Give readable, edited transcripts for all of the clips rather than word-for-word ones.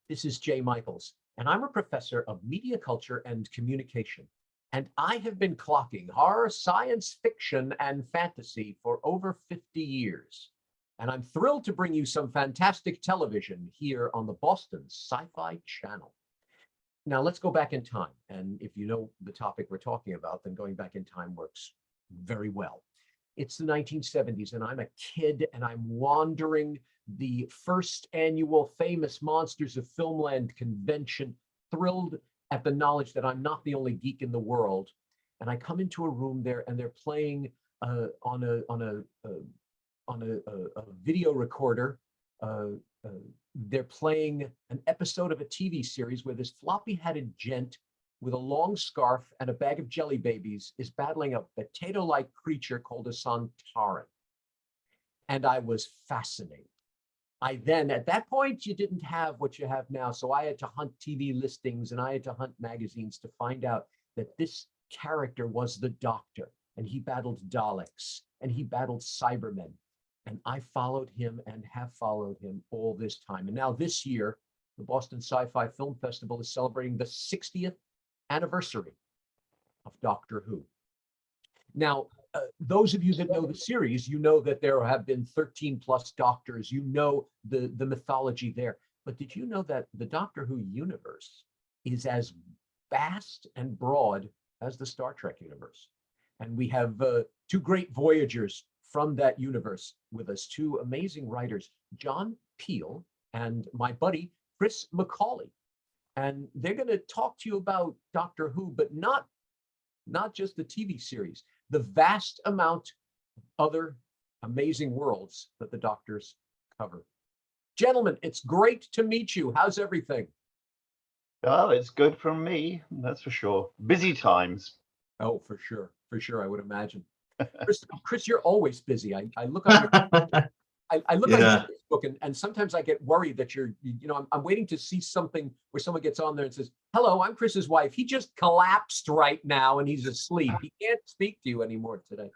This is Jay Michaels, and I'm a professor of media culture and communication. And I have been clocking horror, science fiction, and fantasy for over 50 years. And I'm thrilled to bring you some fantastic television here on the Boston Sci-Fi Channel. Now let's go back in time. And if you know the topic we're talking about, then going back in time works very well. It's the 1970s, and I'm a kid, and I'm wandering the first annual Famous Monsters of Filmland convention, thrilled at the knowledge that I'm not the only geek in the world. And I come into a room there, and they're playing on a video recorder. They're playing an episode of a TV series where this floppy-hatted gent with a long scarf and a bag of jelly babies is battling a potato-like creature called a Santaran. And I was fascinated. At that point, you didn't have what you have now. So I had to hunt TV listings and I had to hunt magazines to find out that this character was the Doctor, and he battled Daleks and he battled Cybermen. And I followed him and have followed him all this time. And now this year, the Boston Sci-Fi Film Festival is celebrating the 60th anniversary of Doctor Who. Now, those of you that know the series, you know that there have been 13 plus Doctors. You know the mythology there. But did you know that the Doctor Who universe is as vast and broad as the Star Trek universe? And we have two great Voyagers from that universe with us, two amazing writers, John Peel and my buddy, Chris McAuley. And they're going to talk to you about Doctor Who, but not just the TV series, the vast amount of other amazing worlds that the Doctors cover. Gentlemen, it's great to meet you. How's everything? Oh, it's good for me, that's for sure. Busy times. Oh, for sure, I would imagine. Chris, you're always busy. I look on your I look on your Facebook, and sometimes I get worried that I'm waiting to see something where someone gets on there and says, "Hello, I'm Chris's wife. He just collapsed right now and he's asleep. He can't speak to you anymore today."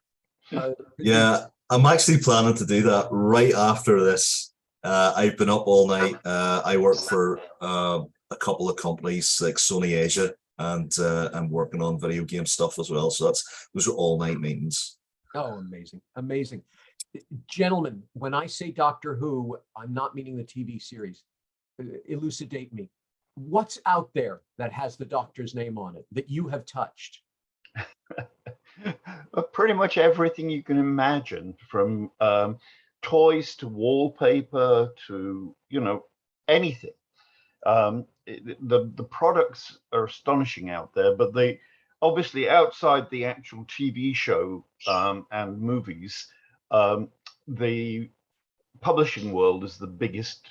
Yeah, I'm actually planning to do that right after this. I've been up all night. I work for a couple of companies like Sony Asia, and I'm working on video game stuff as well. So those are all night meetings. Oh, amazing. Gentlemen, when I say Doctor Who, I'm not meaning the TV series. Elucidate me. What's out there that has the Doctor's name on it that you have touched? Pretty much everything you can imagine, from toys to wallpaper to, anything. The products are astonishing out there, but they obviously, outside the actual TV show and movies, the publishing world is the biggest,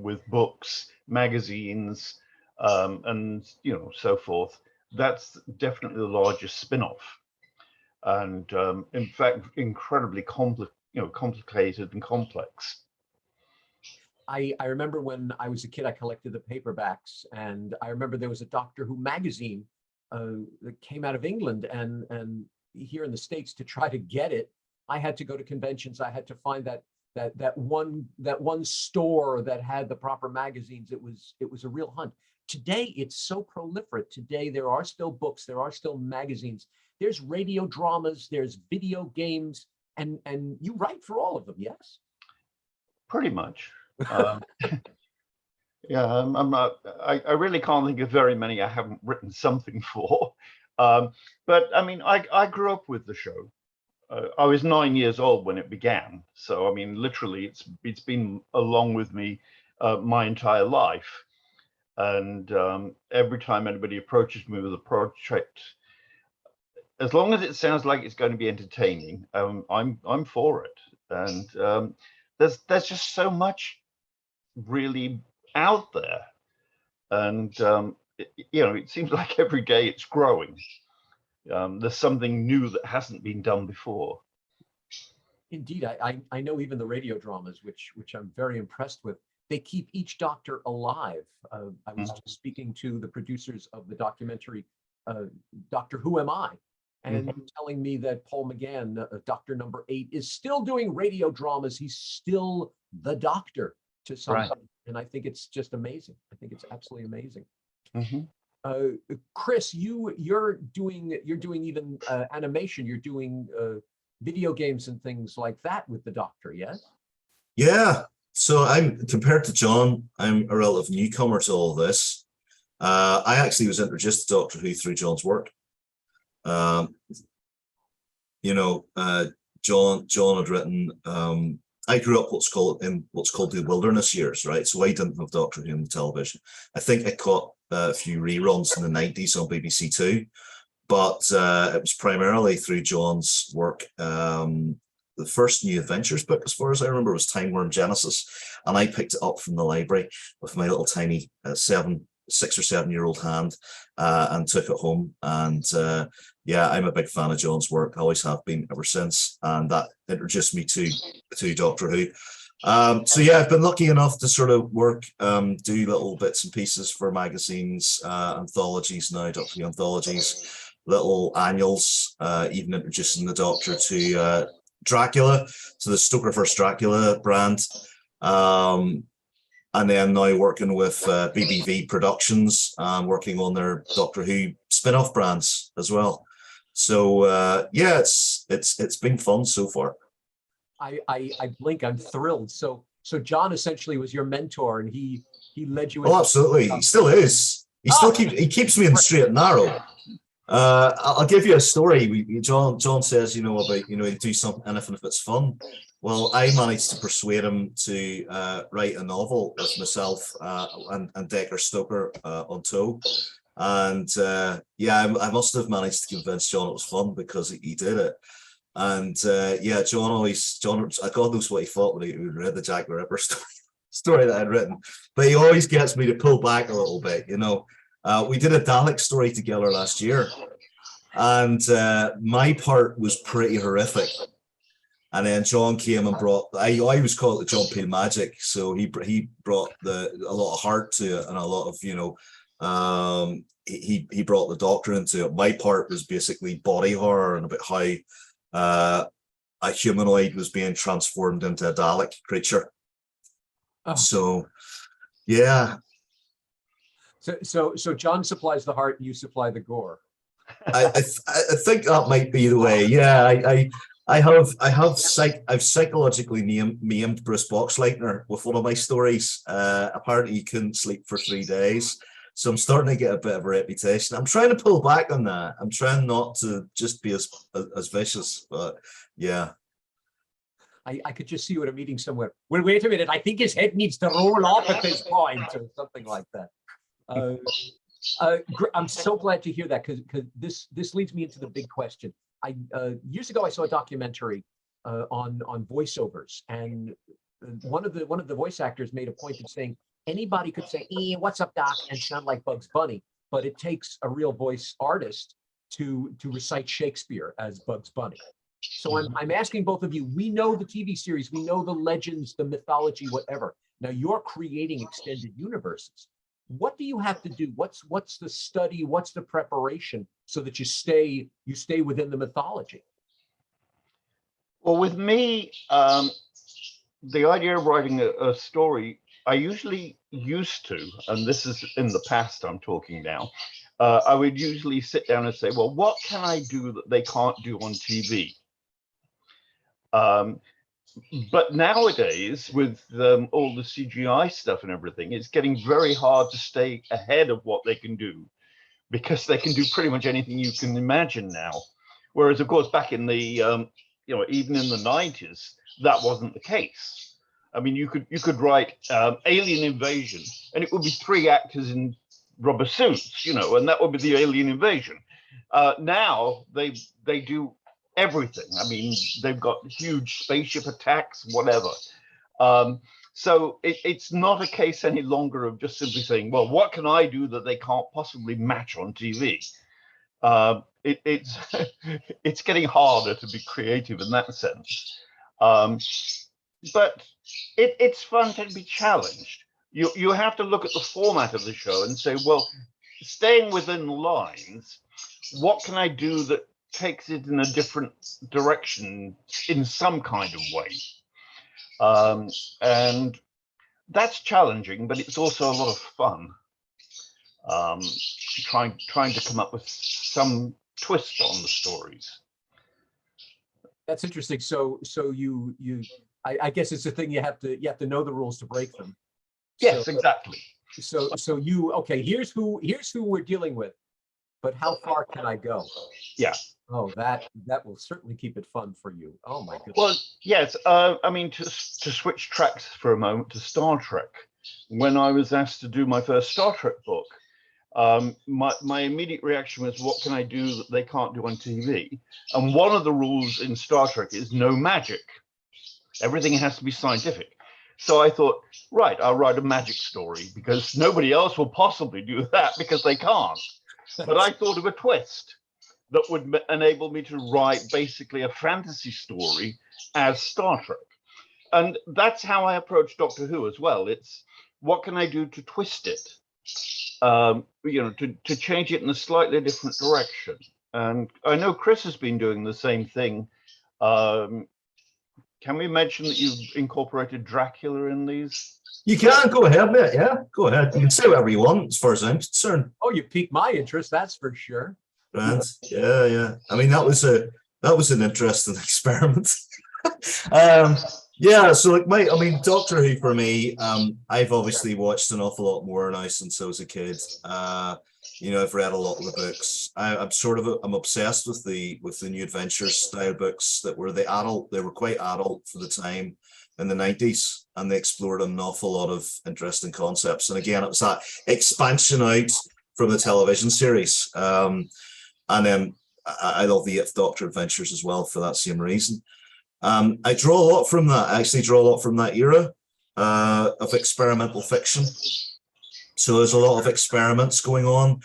with books, magazines, and so forth. That's definitely the largest spin-off, and in fact, incredibly complicated and complex. I remember when I was a kid, I collected the paperbacks, and I remember there was a Doctor Who magazine that came out of England, and here in the States, to try to get it, I had to go to conventions. I had to find that one store that had the proper magazines. It was a real hunt. Today, it's so proliferate. Today, there are still books, there are still magazines, there's radio dramas, there's video games, and you write for all of them, yes? Pretty much. Yeah, I really can't think of very many I haven't written something for. But I mean, I grew up with the show. I was 9 years old when it began. So, I mean, literally, it's been along with me my entire life. And every time anybody approaches me with a project, as long as it sounds like it's going to be entertaining, I'm for it. And there's just so much really out there, and it seems like every day it's growing. There's something new that hasn't been done before. Indeed, I know even the radio dramas, which I'm very impressed with. They keep each Doctor alive. I was just speaking to the producers of the documentary Doctor Who Am I, and telling me that Paul McGann, Doctor number 8, is still doing radio dramas. He's still the Doctor to some. Right. and I think it's just amazing. I think it's absolutely amazing. Mhm. Chris, you're doing even animation. You're doing video games and things like that with the Doctor, yes? Yeah. So I'm compared to John, I'm a relative newcomer to all this. I actually was introduced to Doctor Who through John's work. Um, you know, John had written. I grew up what's called the wilderness years, right? So I didn't have Doctor Who on the television. I think I caught a few reruns in the 90s on BBC Two, but it was primarily through John's work. The first New Adventures book, as far as I remember, was Time Worm Genesis, and I picked it up from the library with my little tiny 6 or 7 year old hand, and took it home. And yeah, I'm a big fan of John's work. I always have been ever since, and that introduced me to Doctor Who. So yeah, I've been lucky enough to sort of work, do little bits and pieces for magazines, anthologies now, Doctor Who anthologies, little annuals, even introducing the Doctor to Dracula, to the Stoker vs. Dracula brand. And then now working with BBV Productions, working on their Doctor Who spin-off brands as well. So yeah, it's been fun so far. I blink. I'm thrilled. So John essentially was your mentor, and he led you. Oh, absolutely. He still is. He keeps me in the straight and narrow. I'll give you a story. John says, about, do something, anything if it's fun. Well, I managed to persuade him to write a novel with myself and Decker Stoker on tow. And yeah, I must have managed to convince John it was fun, because he did it. And yeah, John, God knows what he thought when he read the Jack the Ripper story that I'd written. But he always gets me to pull back a little bit, We did a Dalek story together last year, and my part was pretty horrific. And then John came and brought, I always call it the John Peel magic. So he brought a lot of heart to it, and a lot of, he brought the Doctor into it. My part was basically body horror and about how a humanoid was being transformed into a Dalek creature. Oh. So, yeah. So John supplies the heart, and you supply the gore. I think that might be the way. Yeah, I've psychologically maimed Bruce Boxleitner with one of my stories. Apparently he couldn't sleep for 3 days, so I'm starting to get a bit of a reputation. I'm trying to pull back on that. I'm trying not to just be as vicious, but yeah. I could just see you at a meeting somewhere. Well, wait a minute. I think his head needs to roll off at this point, or something like that. I'm so glad to hear that, because this leads me into the big question. Years ago, I saw a documentary on voiceovers, and one of the voice actors made a point of saying anybody could say, "What's up, Doc?" and sound like Bugs Bunny, but it takes a real voice artist to recite Shakespeare as Bugs Bunny. So I'm asking both of you. We know the TV series, we know the legends, the mythology, whatever. Now you're creating extended universes. What do you have to do? What's the study? What's the preparation so that you stay within the mythology? Well, with me, the idea of writing a story, I usually used to, and this is in the past I'm talking now, I would usually sit down and say, well, what can I do that they can't do on TV? But nowadays, with all the CGI stuff and everything, it's getting very hard to stay ahead of what they can do, because they can do pretty much anything you can imagine now. Whereas, of course, back in the, even in the 90s, that wasn't the case. I mean, you could write Alien Invasion, and it would be 3 actors in rubber suits, and that would be the Alien Invasion. Now they do everything. I mean, they've got huge spaceship attacks, whatever. So it's not a case any longer of just simply saying, well, what can I do that they can't possibly match on TV? It's getting harder to be creative in that sense. But it's fun to be challenged. You have to look at the format of the show and say, well, staying within the lines, what can I do that takes it in a different direction in some kind of way? And that's challenging, but it's also a lot of fun. Trying to come up with some twist on the stories. That's interesting. So I guess it's the thing, you have to know the rules to break them. Yes, So, exactly. So you, okay, here's who we're dealing with, but how far can I go? Yeah. Oh, that will certainly keep it fun for you. Oh my goodness. Well, yes. I mean, to switch tracks for a moment to Star Trek, when I was asked to do my first Star Trek book, my immediate reaction was, what can I do that they can't do on TV? And one of the rules in Star Trek is no magic. Everything has to be scientific. So I thought, right, I'll write a magic story, because nobody else will possibly do that because they can't. But I thought of a twist that would enable me to write basically a fantasy story as Star Trek. And that's how I approach Doctor Who as well. It's, what can I do to twist it? To change it in a slightly different direction. And I know Chris has been doing the same thing. Can we mention that you've incorporated Dracula in these? You can go ahead, mate. Yeah, go ahead. You can say whatever you want, as far as I'm concerned. Oh, you piqued my interest, that's for sure. Right. Yeah. I mean, that was an interesting experiment. Yeah. So, like, I mean, Doctor Who for me, I've obviously watched an awful lot more now since I was a kid. I've read a lot of the books. I'm obsessed with the New Adventures style books that were they were quite adult for the time in the 90s, and they explored an awful lot of interesting concepts. And again, it was that expansion out from the television series. And then I love the Eighth Doctor Adventures as well for that same reason. I draw a lot from that. I actually draw a lot from that era of experimental fiction. So there's a lot of experiments going on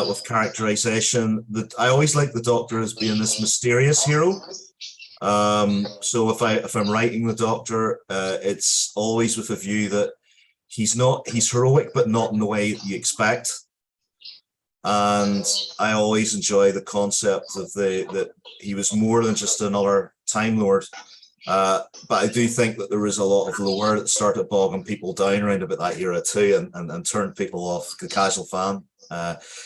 with characterization. I always like the Doctor as being this mysterious hero. So if I'm writing the Doctor, it's always with a view that he's heroic, but not in the way you expect. And I always enjoy the concept of that he was more than just another Time Lord. But I do think that there was a lot of lore that started bogging people down around about that era too, and turned people off, the casual fan.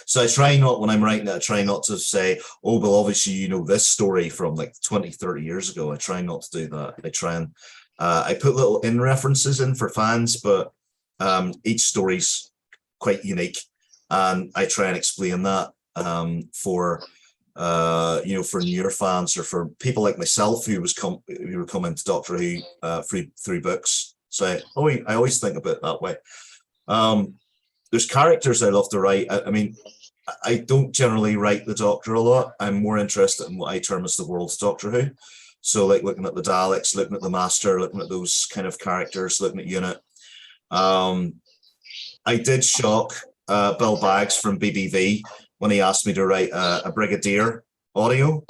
So I try not, when I'm writing it, I try not to say, oh, well, obviously, you know this story from like 20, 30 years ago. I try not to do that. I try and I put little references in for fans, but each story's quite unique. And I try and explain that for newer fans, or for people like myself who were coming to Doctor Who through books. So I always think about it that way. There's characters I love to write. I mean, I don't generally write the Doctor a lot. I'm more interested in what I term as the world's Doctor Who. So like looking at the Daleks, looking at the Master, looking at those kind of characters, looking at Unit. I did shock Bill Baggs from BBV when he asked me to write a Brigadier audio,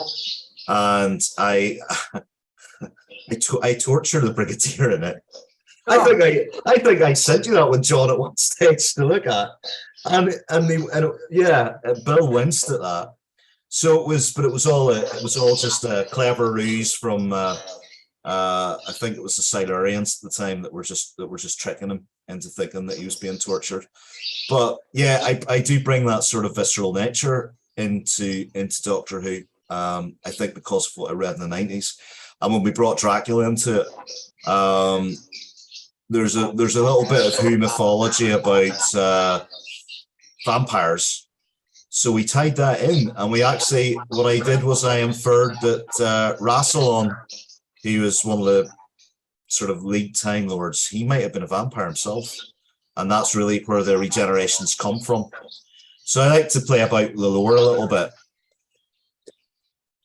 and I torture the Brigadier in it. I think I sent you that with John at one stage to look at, and Bill winced at that. So it was all just a clever ruse from I think it was the Silurians at the time that were just tricking him into thinking that he was being tortured. But yeah, I do bring that sort of visceral nature into Doctor Who. I think because of what I read in the 90s, and when we brought Dracula into it, there's a little bit of Who mythology about vampires. So we tied that in, and what I did was I inferred that Rassilon, he was one of the sort of lead Time Lords, he might have been a vampire himself. And that's really where the regenerations come from. So I like to play about the lore a little bit.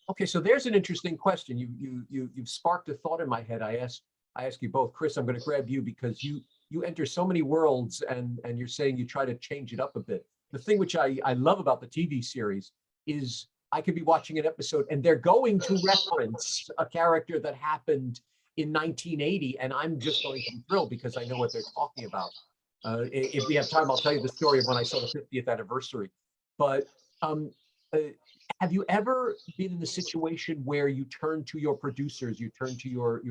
Okay, so there's an interesting question. You've sparked a thought in my head. I ask you both. Chris, I'm going to grab you because you enter so many worlds, and you're saying you try to change it up a bit. The thing which I love about the TV series is I could be watching an episode and they're going to reference a character that happened in 1980, and I'm just going to be thrilled because I know what they're talking about. If we have time, I'll tell you the story of when I saw the 50th anniversary. But have you ever been in the situation where you turn to your producers, you turn to your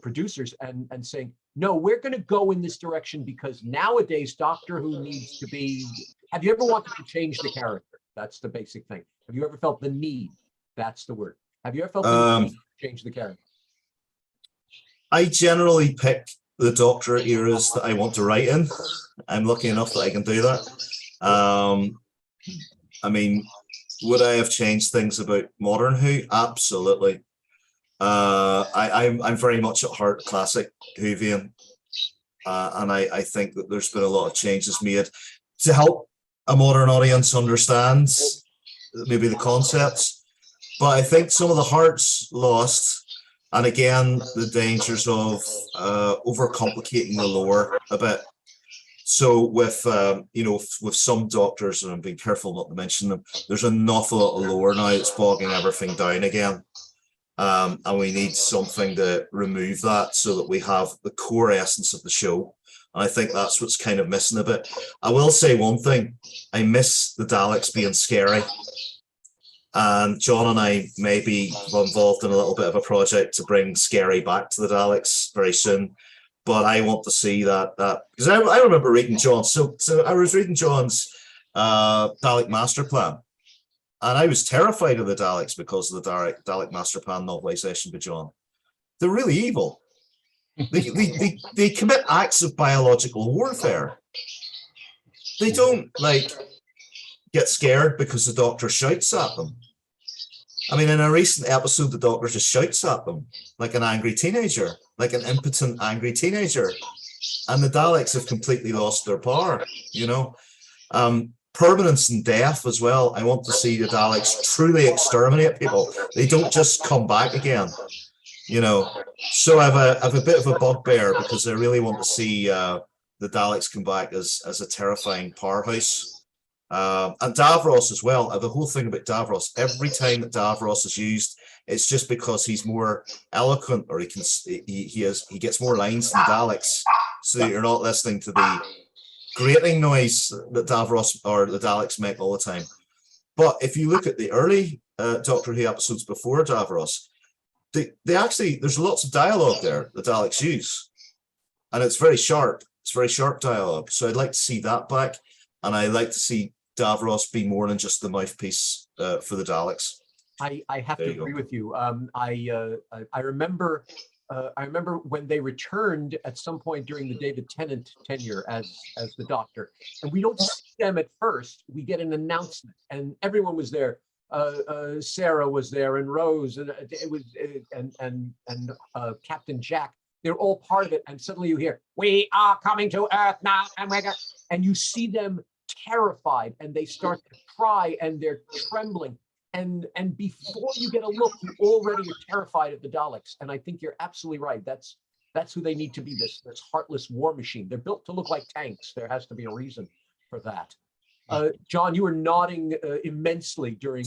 producers and saying, no, we're going to go in this direction because nowadays Doctor Who needs to be. Have you ever wanted to change the character? That's the basic thing. Have you ever felt the need? That's the word. Have you ever felt the need to change the character? I generally pick the Doctor eras that I want to write in. I'm lucky enough that I can do that. I mean, would I have changed things about modern Who? Absolutely. I'm very much at heart classic Whovian, and I think that there's been a lot of changes made to help a modern audience understand maybe the concepts. But I think some of the heart's lost, and again, the dangers of overcomplicating the lore a bit. So with with some Doctors, and I'm being careful not to mention them, there's an awful lot of lore now that's bogging everything down again. And we need something to remove that so that we have the core essence of the show. And I think that's what's kind of missing a bit. I will say one thing, I miss the Daleks being scary. And John and I may be involved in a little bit of a project to bring scary back to the Daleks very soon. But I want to see that because I remember reading John. So I was reading John's Dalek Master Plan. And I was terrified of the Daleks because of the Dalek Master Plan novelization by John. They're really evil. They commit acts of biological warfare. They don't get scared because the Doctor shouts at them. I mean, in a recent episode, the Doctor just shouts at them like an angry teenager, like an impotent, angry teenager. And the Daleks have completely lost their power, Permanence and death as well. I want to see the Daleks truly exterminate people. They don't just come back again, So I have a bit of a bugbear because I really want to see the Daleks come back as a terrifying powerhouse. And Davros as well. The whole thing about Davros, every time that Davros is used, it's just because he's more eloquent, or he gets more lines than Daleks, so that you're not listening to the grating noise that Davros or the Daleks make all the time. But if you look at the early Doctor Who episodes before Davros, they actually, there's lots of dialogue there the Daleks use, and it's very sharp. It's very sharp dialogue. So I'd like to see that back, and I'd like to see Davros be more than just the mouthpiece for the Daleks. I have to agree with you. I remember when they returned at some point during the David Tennant tenure as the Doctor, and we don't see them at first. We get an announcement, and everyone was there. Sarah was there, and Rose, and it was and Captain Jack. They're all part of it, and suddenly you hear, "We are coming to Earth now," and you see them terrified, and they start to cry, and they're trembling. And before you get a look, you already are terrified of the Daleks. And I think you're absolutely right. That's who they need to be, this heartless war machine. They're built to look like tanks. There has to be a reason for that. John, you were nodding immensely during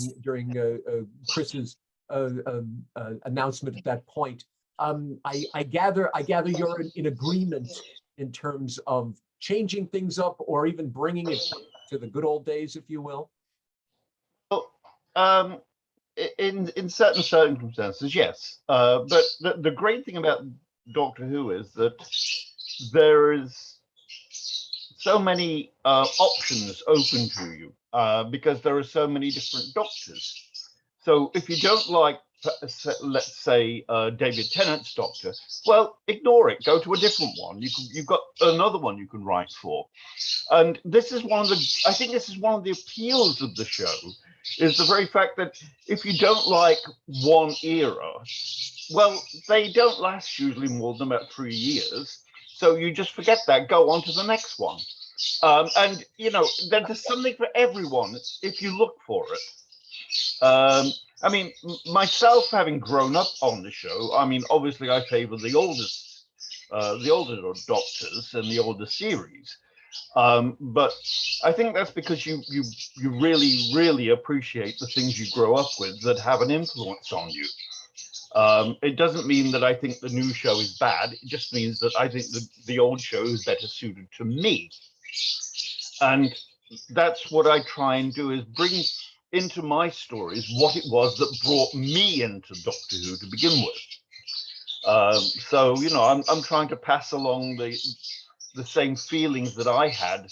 Chris's announcement at that point. I gather you're in agreement in terms of changing things up, or even bringing it to the good old days, if you will. In certain circumstances, yes. But the great thing about Doctor Who is that there is so many options open to you because there are so many different Doctors. So if you don't like, let's say, David Tennant's Doctor, well, ignore it. Go to a different one. You've got another one you can write for. And this is I think this is one of the appeals of the show, is the very fact that if you don't like one era, well, they don't last usually more than about 3 years. So you just forget that, go on to the next one. And, there's something for everyone if you look for it. I mean, myself, having grown up on the show, I mean, obviously I favor the older Doctors and the older series. But I think that's because you really, really appreciate the things you grow up with that have an influence on you. It doesn't mean that I think the new show is bad. It just means that I think the old show is better suited to me. And that's what I try and do, is bring into my stories what it was that brought me into Doctor Who to begin with. So you know, I'm trying to pass along the same feelings that I had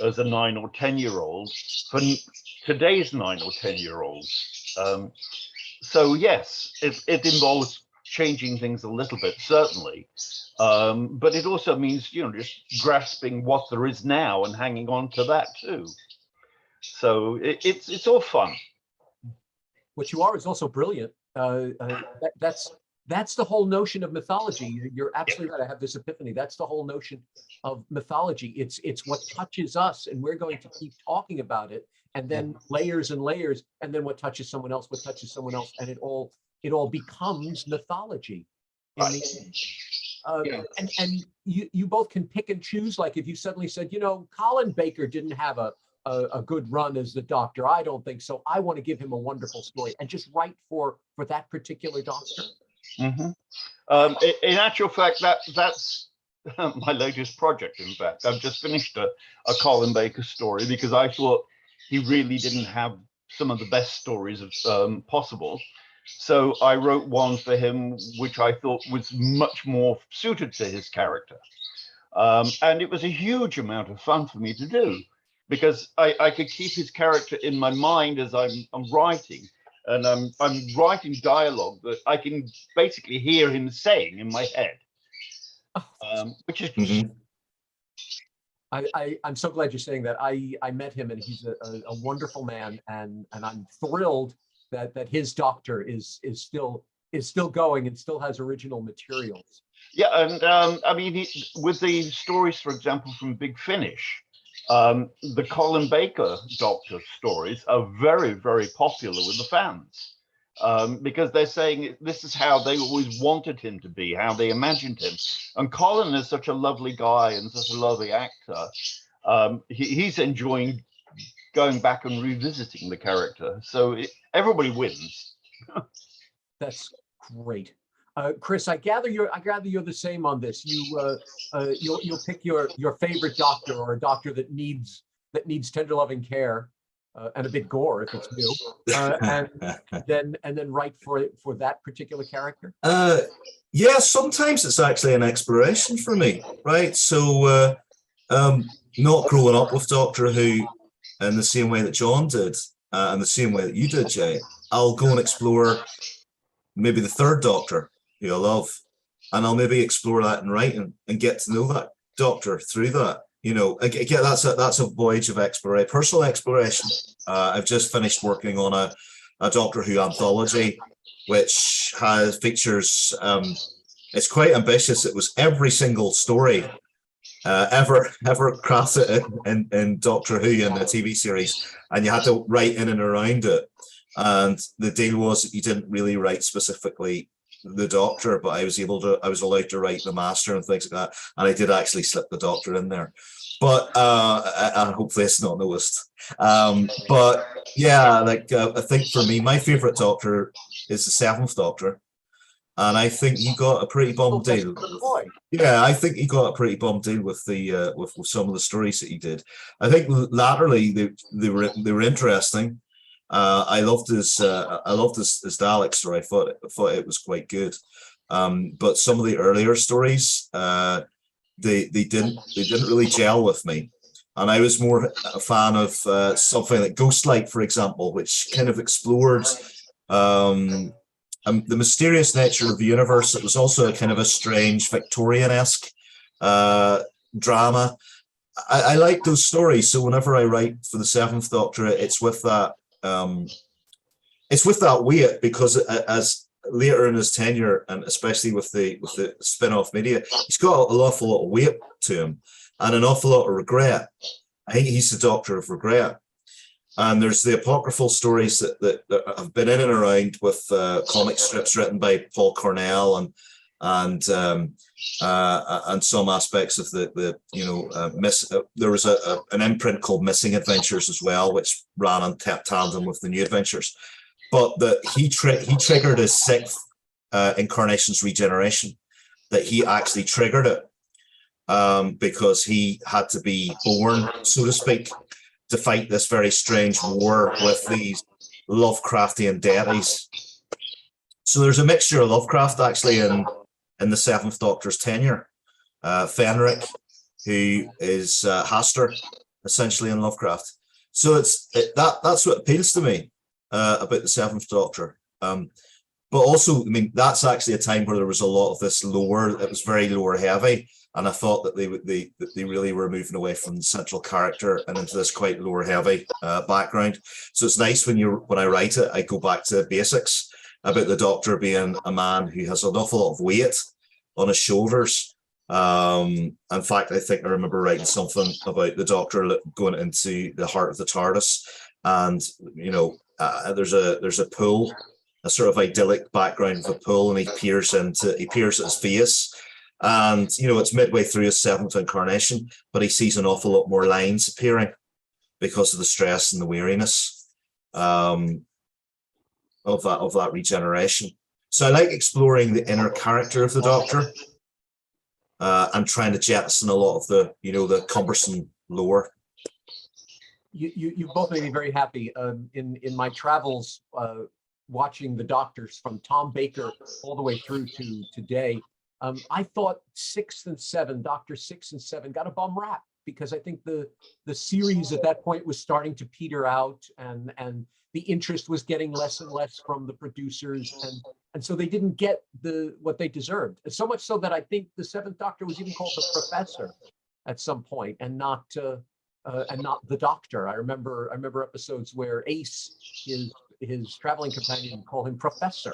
as a 9 or 10-year-old for today's 9 or 10-year-olds. So yes, it involves changing things a little bit, certainly, but it also means, you know, just grasping what there is now and hanging on to that too. So it's all fun. What you are is also brilliant. That's the whole notion of mythology. You're absolutely right. I have this epiphany. That's the whole notion of mythology. It's what touches us, and we're going to keep talking about it, and then layers and layers, and then what touches someone else, and it all becomes mythology. Right. And you both can pick and choose. Like if you suddenly said, you know, Colin Baker didn't have a good run as the Doctor. I don't think so. I want to give him a wonderful story, and just write for that particular Doctor. Mm-hmm. In actual fact, that's my latest project. In fact, I've just finished a Colin Baker story because I thought he really didn't have some of the best stories possible. So I wrote one for him, which I thought was much more suited to his character. And it was a huge amount of fun for me to do, because I could keep his character in my mind as I'm writing. And I'm writing dialogue that I can basically hear him saying in my head, which is. Mm-hmm. I'm so glad you're saying that. I met him, and he's a wonderful man, and I'm thrilled that his Doctor is still going and still has original materials. Yeah, and I mean, with the stories, for example, from Big Finish, the Colin Baker Doctor stories are very, very popular with the fans, because they're saying this is how they always wanted him to be, how they imagined him. And Colin is such a lovely guy and such a lovely actor. He's enjoying going back and revisiting the character. So everybody wins. That's great. Chris, I gather you're the same on this. You'll pick your favorite Doctor, or a Doctor that needs tender loving care and a bit gore if it's new, and then write for that particular character. Yeah, sometimes it's actually an exploration for me, right? So not growing up with Doctor Who in the same way that John did, and the same way that you did, Jay, I'll go and explore maybe the third Doctor, who I love, and I'll maybe explore that in writing and get to know that Doctor through that. You know, again, that's a voyage of exploration, personal exploration. I've just finished working on a Doctor Who anthology, which features. It's quite ambitious. It was every single story ever crafted in Doctor Who in the TV series, and you had to write in and around it. And the deal was that you didn't really write specifically the Doctor, but I was allowed to write the Master and things like that. And I did actually slip the Doctor in there, but and hopefully it's not noticed. But yeah, like I think for me, my favorite Doctor is the Seventh Doctor. And I think he got a pretty bum deal. Yeah, I think he got a pretty bum deal with the with some of the stories that he did. I think latterly they were interesting. I loved his Dalek story. I thought it was quite good. But some of the earlier stories, they didn't really gel with me. And I was more a fan of something like Ghostlight, for example, which kind of explored the mysterious nature of the universe. It was also a kind of a strange Victorian-esque drama. I like those stories, so whenever I write for the Seventh Doctor, it's with that weight, because as later in his tenure, and especially with the spin-off media, he's got an awful lot of weight to him and an awful lot of regret. I think he's the Doctor of regret. And there's the apocryphal stories that have been in and around with comic strips written by Paul Cornell and some aspects of there was an imprint called Missing Adventures as well, which ran on tandem with the New Adventures. But he triggered his sixth incarnation's regeneration. That he actually triggered it because he had to be born, so to speak. to fight this very strange war with these Lovecraftian deities. So there's a mixture of Lovecraft actually in the Seventh Doctor's tenure. Fenric, who is Hastur, essentially in Lovecraft. So that's what appeals to me about the Seventh Doctor. But also, I mean, that's actually a time where there was a lot of this lore. It was very lore heavy, and I thought that they really were moving away from the central character and into this quite lore heavy background. So it's nice when I write it, I go back to basics about the Doctor being a man who has an awful lot of weight on his shoulders. In fact, I think I remember writing something about the Doctor going into the heart of the TARDIS, and there's a pool, a sort of idyllic background of a pool, and he peers at his face, and it's midway through his seventh incarnation, but he sees an awful lot more lines appearing because of the stress and the weariness of that regeneration. So I like exploring the inner character of the Doctor. And trying to jettison a lot of the cumbersome lore. You both made me very happy. In my travels, watching the Doctors from Tom Baker all the way through to today, I thought Doctor 6 and 7 got a bum rap, because I think the series at that point was starting to peter out, and the interest was getting less and less from the producers, and so they didn't get what they deserved. So much so that I think the Seventh Doctor was even called the Professor at some point, and not the Doctor. I remember episodes where Ace, his traveling companion, called him Professor,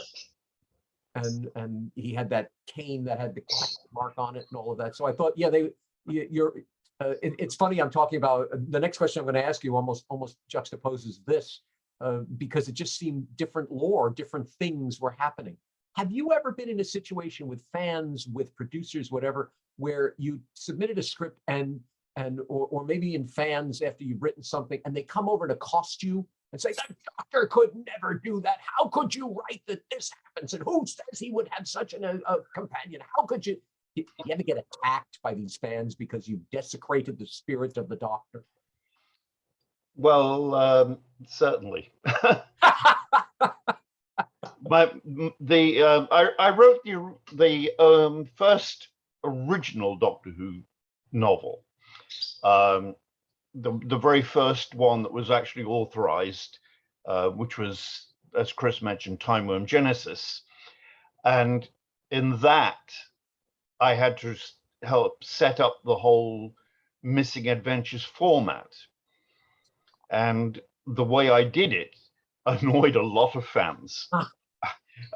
and he had that cane that had the question mark on it and all of that. So I thought, yeah, it's funny. I'm talking about the next question I'm going to ask you. Almost juxtaposes this. Because it just seemed different lore, different things were happening. Have you ever been in a situation with fans, with producers, whatever, where you submitted a script or maybe in fans after you've written something, and they come over to accost you and say, "That Doctor could never do that. How could you write that this happens? And who says he would have such a companion? How could you?" You ever get attacked by these fans because you've desecrated the spirit of the Doctor? Well, certainly. But I wrote the first original Doctor Who novel, the very first one that was actually authorized, which was, as Chris mentioned, Time Worm Genesis, and in that I had to help set up the whole Missing Adventures format. And the way I did it annoyed a lot of fans.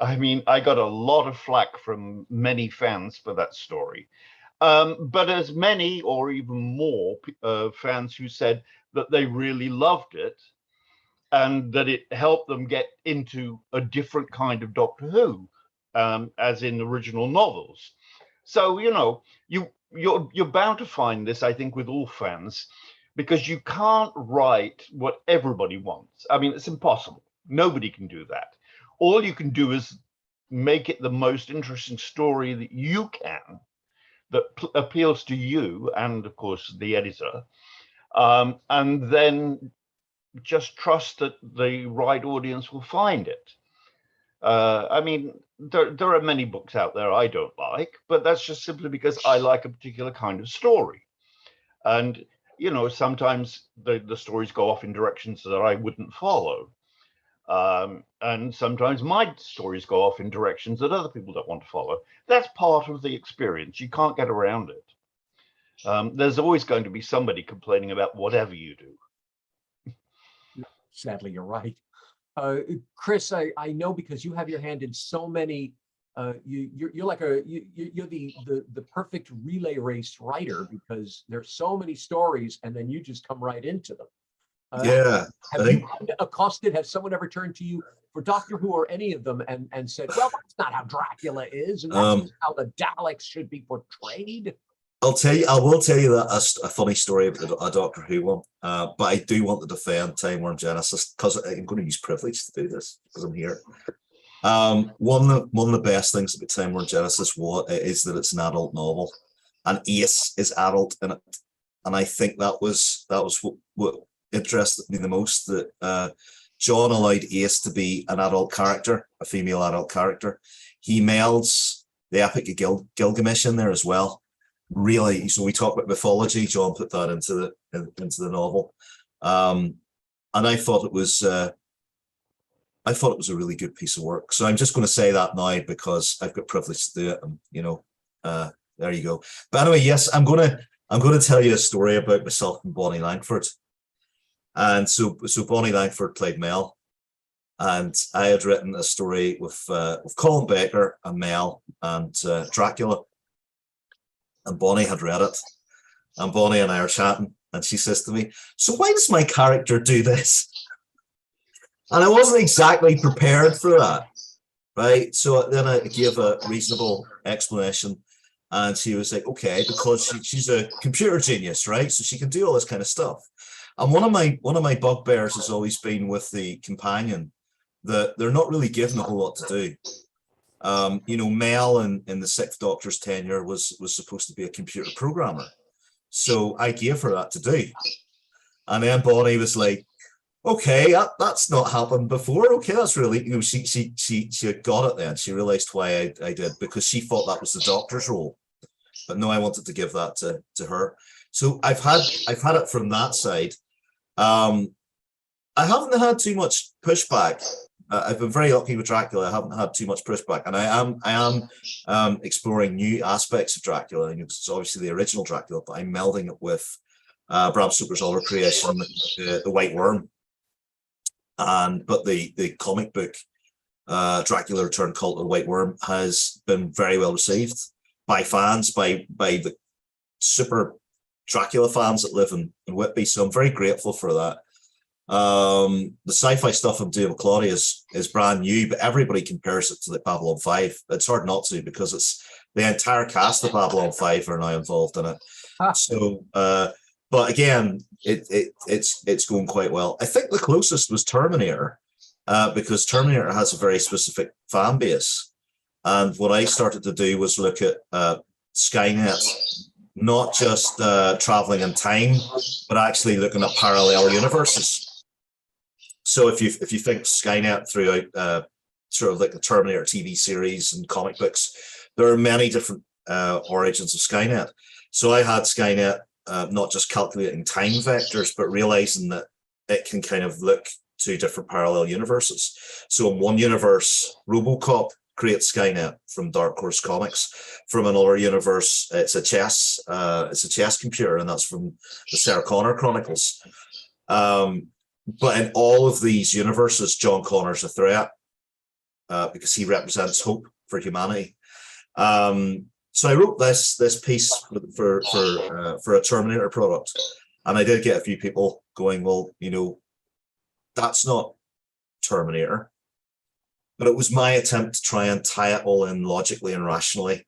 I mean, I got a lot of flack from many fans for that story. But as many or even more fans who said that they really loved it and that it helped them get into a different kind of Doctor Who, as in original novels. So, you're bound to find this, I think, with all fans, because you can't write what everybody wants. I mean, it's impossible. Nobody can do that. All you can do is make it the most interesting story that you can, that appeals to you and, of course, the editor, and then just trust that the right audience will find it. I mean, there are many books out there I don't like, but that's just simply because I like a particular kind of story. And sometimes the stories go off in directions that I wouldn't follow. And sometimes my stories go off in directions that other people don't want to follow. That's part of the experience. You can't get around it. There's always going to be somebody complaining about whatever you do. Sadly, you're right. Chris, I know, because you have your hand in so many. You're like you're the perfect relay race writer, because there's so many stories and then you just come right into them. Yeah. Have you been accosted? Has someone ever turned to you for Doctor Who or any of them and said, "Well, that's not how Dracula is, and that's not how the Daleks should be portrayed"? I will tell you that a funny story about a Doctor Who one, but I do want to defend Time Worm Genesis, because I'm going to use privilege to do this because I'm here. One of the best things about Time Worm Genesis is that it's an adult novel, and Ace is adult in it, and I think that was what interested me the most, that John allowed Ace to be an adult character, a female adult character. He melds the Epic of Gilgamesh in there as well. Really, so we talk about mythology. John put that into the novel, and I thought it was a really good piece of work. So I'm just going to say that now because I've got privilege to do it, and there you go. But anyway, yes, I'm going to tell you a story about myself and Bonnie Langford. And so Bonnie Langford played Mel, and I had written a story with Colin Baker and Mel and Dracula, and Bonnie had read it, and Bonnie and I are chatting, and she says to me, "So why does my character do this?" And I wasn't exactly prepared for that, right? So then I gave a reasonable explanation, and she was like, "Okay, because she's a computer genius, right? So she can do all this kind of stuff." And one of my bugbears has always been with the companion that they're not really given a whole lot to do. Mel in the Sixth Doctor's tenure was supposed to be a computer programmer, so I gave her that to do. And then Bonnie was like, "Okay, that's not happened before. Okay, that's really," she got it then. She realized why I did, because she thought that was the Doctor's role. But no, I wanted to give that to her. So I've had it from that side. I haven't had too much pushback. I've been very lucky with Dracula. I haven't had too much pushback, and I am exploring new aspects of Dracula. It's obviously the original Dracula, but I'm melding it with Bram Stoker's other creation, the White Worm. But the comic book Dracula Return Cult of the White Worm has been very well received by fans, by the super Dracula fans that live in Whitby. So I'm very grateful for that. The sci-fi stuff I'm doing with Claudia is brand new, but everybody compares it to the Babylon 5. It's hard not to, because it's the entire cast of Babylon 5 are now involved in it. So but again, it's going quite well. I think the closest was Terminator, because Terminator has a very specific fan base. And what I started to do was look at Skynet, not just traveling in time, but actually looking at parallel universes. So if you think Skynet throughout sort of like the Terminator TV series and comic books, there are many different origins of Skynet. So I had Skynet not just calculating time vectors, but realizing that it can kind of look to different parallel universes. So in one universe, RoboCop creates Skynet from Dark Horse Comics. From another universe, it's a chess computer, and that's from the Sarah Connor Chronicles. But in all of these universes, John Connor's a threat because he represents hope for humanity. So I wrote this piece for a Terminator product, and I did get a few people going, "Well, that's not Terminator." But it was my attempt to try and tie it all in logically and rationally.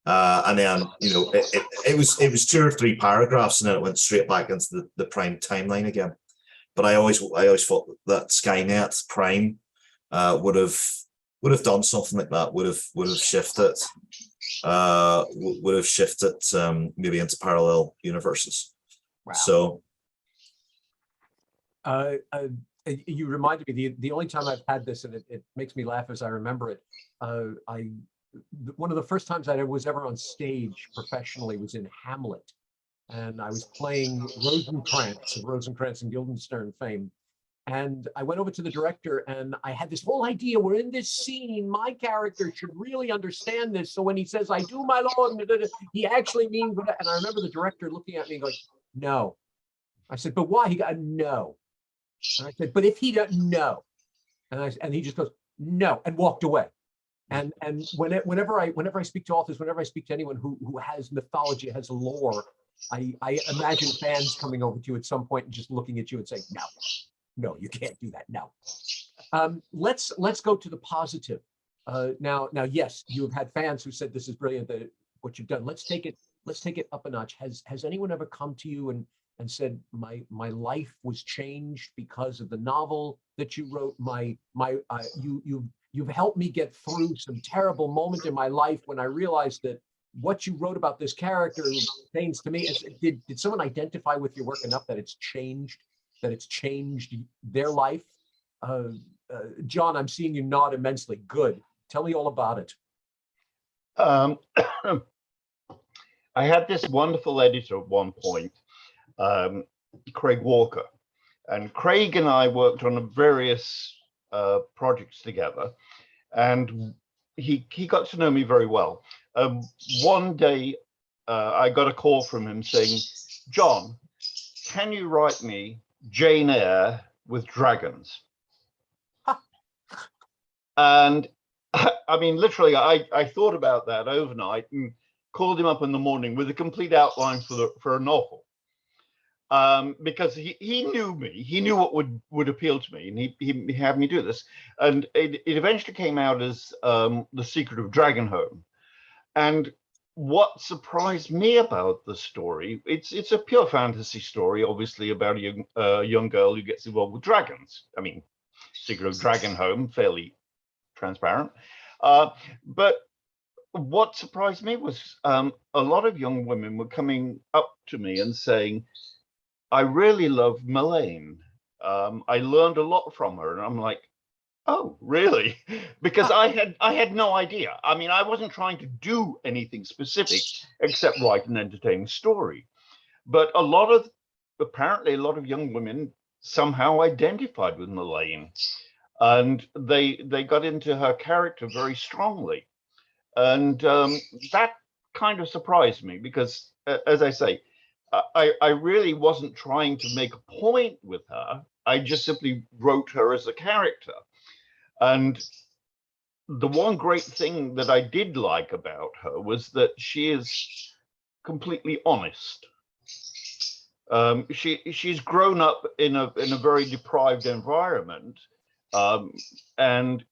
And then, it was 2 or 3 paragraphs, and then it went straight back into the Prime timeline again. But I always thought that Skynet Prime would have done something like that, would have shifted maybe into parallel universes. Wow. So you reminded me, the only time I've had this, and it makes me laugh as I remember it, one of the first times I was ever on stage professionally was in Hamlet, and I was playing Rosencrantz of Rosencrantz and Guildenstern fame. And I went over to the director, and I had this whole idea, we're in this scene, my character should really understand this. So when he says, "I do, my lord," he actually means, and I remember the director looking at me going, "No." I said, "But why?" He got, "No." And I said, "But if he doesn't know," and he just goes, "No," and walked away. And whenever I speak to authors, whenever I speak to anyone who has mythology, has lore, I imagine fans coming over to you at some point and just looking at you and saying, no, you can't do that. No. Let's go to the positive. Now, yes, you have had fans who said this is brilliant, what you've done. Let's take it up a notch. Has anyone ever come to you and said, my life was changed because of the novel that you wrote? You've helped me get through some terrible moment in my life when I realized that what you wrote about this character pertains to me. Did someone identify with your work enough that it's changed that it's changed their life? John, I'm seeing you nod immensely. Good. Tell me all about it. Um, I had this wonderful editor at one point, Craig Walker, and Craig and I worked on various projects together, and he got to know me very well. One day, I got a call from him saying, "John, can you write me Jane Eyre with dragons?" And I mean, literally, I thought about that overnight and called him up in the morning with a complete outline for a novel. Because he knew me, he knew what would appeal to me, and he had me do this. And it eventually came out as The Secret of Dragonhome. And what surprised me about the story, it's a pure fantasy story, obviously, about a young girl who gets involved with dragons. I mean, Secret of Dragonhome, fairly transparent. But what surprised me was a lot of young women were coming up to me and saying, "I really love Melaine. I learned a lot from her." And I'm like, "Oh, really?" Because I had no idea. I mean, I wasn't trying to do anything specific except write an entertaining story. But apparently a lot of young women somehow identified with Melaine, and they got into her character very strongly. And that kind of surprised me because, as I say, I really wasn't trying to make a point with her. I just simply wrote her as a character. And the one great thing that I did like about her was that she is completely honest. She's grown up in a very deprived environment, and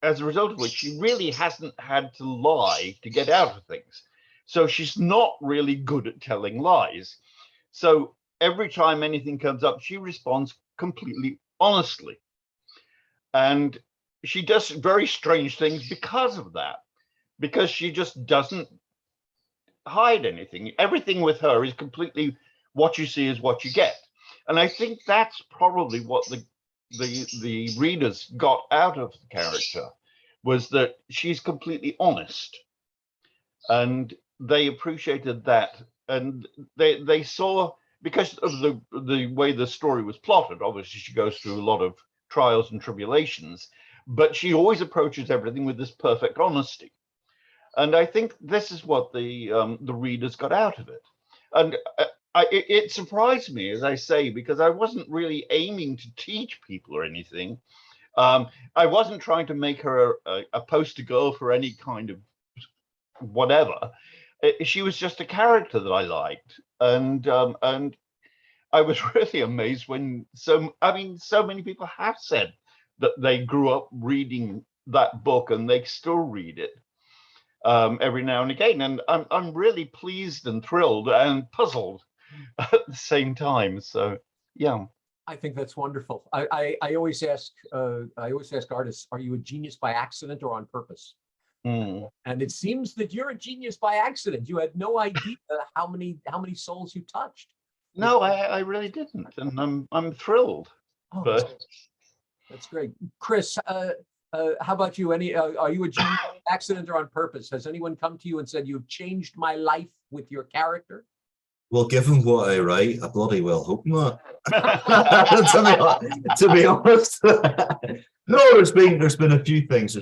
as a result of which she really hasn't had to lie to get out of things. So she's not really good at telling lies. So every time anything comes up, she responds completely honestly. And she does very strange things because of that, because she just doesn't hide anything. Everything with her is completely what you see is what you get. And I think that's probably what the readers got out of the character, was that she's completely honest, and they appreciated that. And they saw, because of the way the story was plotted, obviously she goes through a lot of trials and tribulations, but she always approaches everything with this perfect honesty. And I think this is what the readers got out of it. And it surprised me, as I say, because I wasn't really aiming to teach people or anything. I wasn't trying to make her a poster girl for any kind of whatever. She was just a character that I liked, and I was really amazed when so many people have said that they grew up reading that book and they still read it every now and again, and I'm really pleased and thrilled and puzzled at the same time. So yeah. I think that's wonderful. I always ask artists, are you a genius by accident or on purpose? Mm. And it seems that you're a genius by accident. You had no idea how many souls you touched. No, I really didn't, and I'm thrilled. Oh, But that's great. Chris, how about you? Are you a genius by accident or on purpose? Has anyone come to you and said, "You've changed my life with your character"? Well, given what I write, I bloody well hope not. to be honest. No, there's been a few things.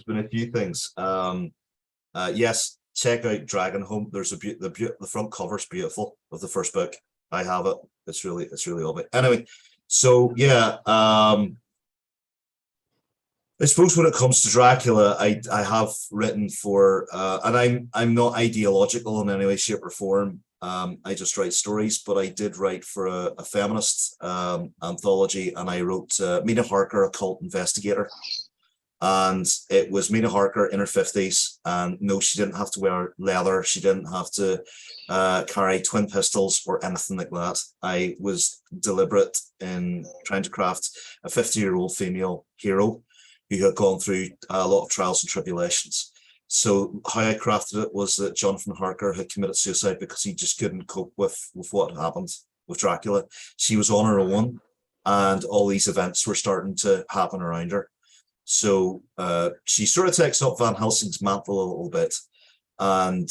Yes, check out Dragonhome. There's the front cover's beautiful of the first book. I have it. It's really lovely. Anyway, so yeah, I suppose when it comes to Dracula, I have written for, and I'm not ideological in any way, shape, or form. I just write stories, but I did write for a feminist anthology, and I wrote Mina Harker, Occult Investigator. And it was Mina Harker in her 50s, and no, she didn't have to wear leather. She didn't have to carry twin pistols or anything like that. I was deliberate in trying to craft a 50-year-old female hero who had gone through a lot of trials and tribulations. So how I crafted it was that Jonathan Harker had committed suicide because he just couldn't cope with what had happened with Dracula. She was on her own, and all these events were starting to happen around her. So she sort of takes up Van Helsing's mantle a little bit and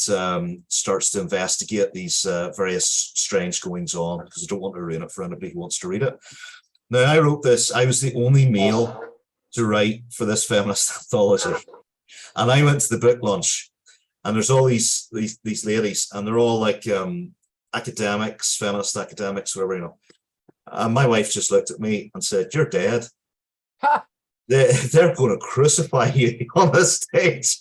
starts to investigate these various strange goings on, because I don't want to ruin it for anybody who wants to read it. Now, I wrote this. I was the only male to write for this feminist anthology, and I went to the book launch, and there's all these ladies, and they're all like academics, feminist academics, whatever, you know. And my wife just looked at me and said, "You're dead. Ha! They're going to crucify you on the stage."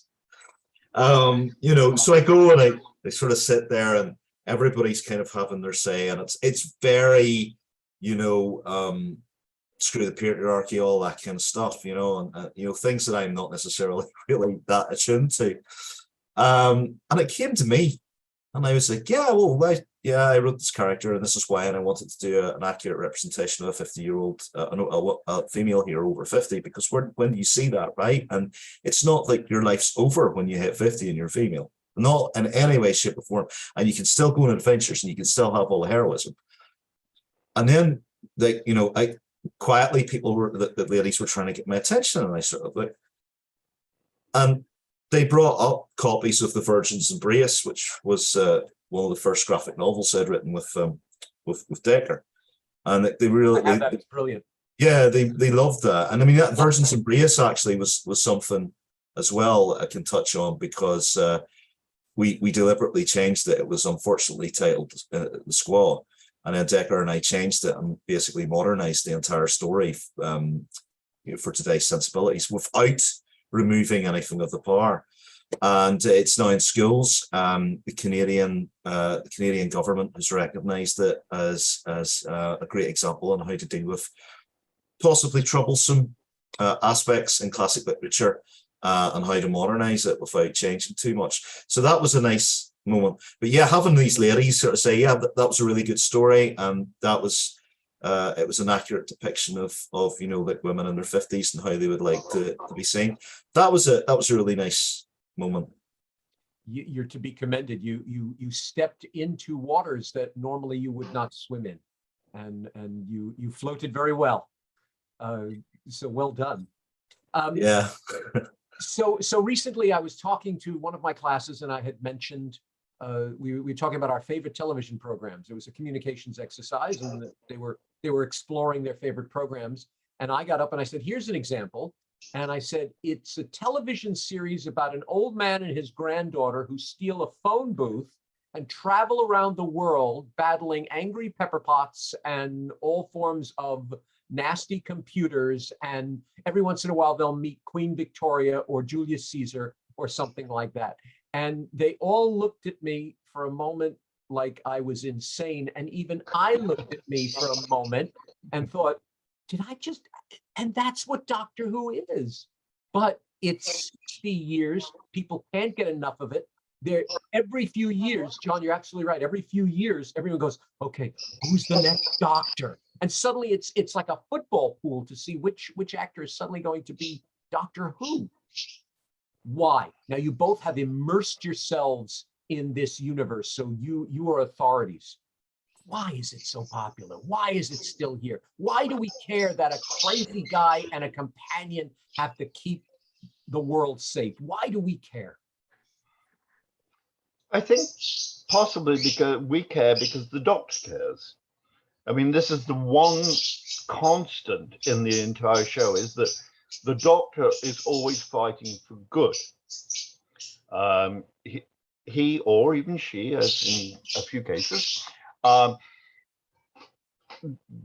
You know, so I go and I sort of sit there, and everybody's kind of having their say, and it's very, you know, screw the patriarchy, all that kind of stuff, you know, and you know, things that I'm not necessarily really that attuned to. And it came to me, and I was like, yeah, well, I wrote this character, and this is why, and I wanted to do an accurate representation of a 50-year-old, a female hero over 50, because when you see that, right? And it's not like your life's over when you hit 50 and you're female, not in any way, shape, or form, and you can still go on adventures, and you can still have all the heroism. And then, like, you know, I quietly, the ladies were trying to get my attention, and I sort of like, and they brought up copies of The Virgin's Embrace, which was one of the first graphic novels I'd written with Decker, and they really, That's brilliant. yeah, they loved that. And I mean, that Virgin's Embrace actually was something as well I can touch on, because we deliberately changed it. It was unfortunately titled The Squaw, and then Decker and I changed it and basically modernized the entire story you know, for today's sensibilities, without removing anything of the power. And it's now in schools. The Canadian government has recognised it as a great example on how to deal with possibly troublesome aspects in classic literature, and how to modernise it without changing too much. So that was a nice moment. But yeah, having these ladies sort of say, yeah, that was a really good story, and that was it was an accurate depiction of you know, like women in their 50s and how they would like to be seen. That was a really nice moment. You're to be commended. You stepped into waters that normally you would not swim in, and you floated very well. So well done. Yeah. So recently I was talking to one of my classes, and I had mentioned we were talking about our favorite television programs. It was a communications exercise, and they were exploring their favorite programs. And I got up and I said, here's an example. And I said, it's a television series about an old man and his granddaughter who steal a phone booth and travel around the world battling angry pepper pots and all forms of nasty computers. And every once in a while, they'll meet Queen Victoria or Julius Caesar or something like that. And they all looked at me for a moment like I was insane. And even I looked at me for a moment and thought, did I just, and that's what Doctor Who is. But it's 60 years. People can't get enough of it. Every few years, John, you're absolutely right. Every few years, everyone goes, okay, who's the next Doctor? And suddenly it's like a football pool to see which actor is suddenly going to be Doctor Who. Why? Now, you both have immersed yourselves in this universe, so you are authorities. Why is it so popular? Why is it still here? Why do we care that a crazy guy and a companion have to keep the world safe? Why do we care? I think possibly because we care, because the Doctor cares. I mean, this is the one constant in the entire show, is that the Doctor is always fighting for good. He or even she, as in a few cases,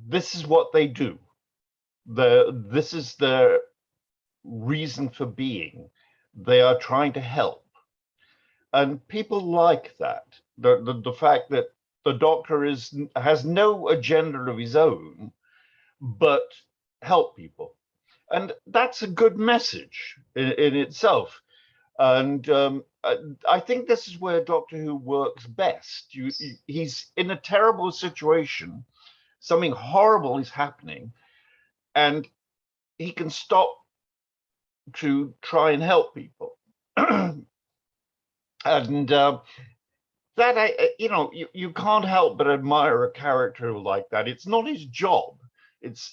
this is what they do. This is their reason for being. They are trying to help. And people like that. The fact that the Doctor has no agenda of his own, but help people. And that's a good message in itself. And I think this is where Doctor Who works best. He's in a terrible situation. Something horrible is happening, and he can stop to try and help people. And that, you know, you can't help but admire a character like that. It's not his job.